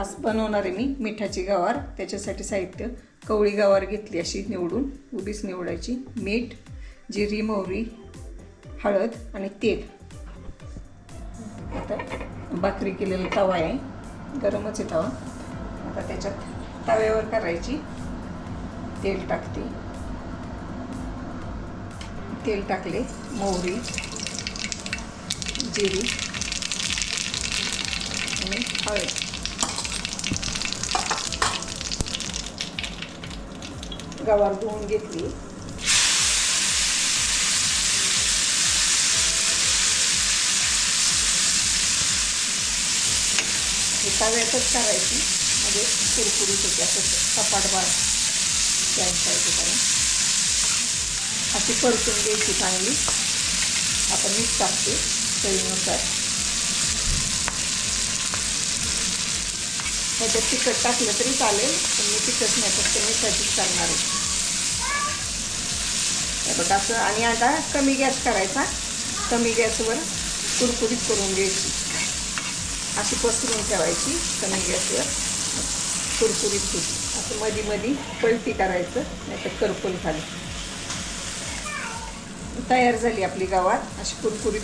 आज बनवणार आहे मी मिठाची गवार. त्याच्यासाठी साहित्य: कवळी गवार घेतली अशी निवडून, उभीच निवडायची. मीठ, जिरी, मोहरी, हळद आणि तेल. आता भाकरी केलेला तवा आहे, गरमच आहे तवा. आता त्याच्यात तव्यावर करायची. तेल टाकते. तेल टाकले, मोहरी, जिरी आणि हळद. गवार धुवून घेतली. हे तव्यातच करायची, म्हणजे कुरकुरीत होते. असं सपाट भात द्यायचं कारण अशी परतून घ्यायची चांगली. आपण मीठ टाकते चवीनुसार. ह्याच्यात तिखट टाकलं तरी चालेल, पण मी तिखट नाही, फक्त मिठाचीच करणार आहे. बघा असं. आणि आता कमी गॅस करायचा. कमी गॅसवर कुरकुरीत करून घ्यायची. अशी पसरून ठेवायची कमी गॅसवर, कुरकुरीत होती. असं मध्ये मध्ये पलटी करायचं, नाही तर करपून खाली. तयार झाली आपली गवार अशी कुरकुरीत.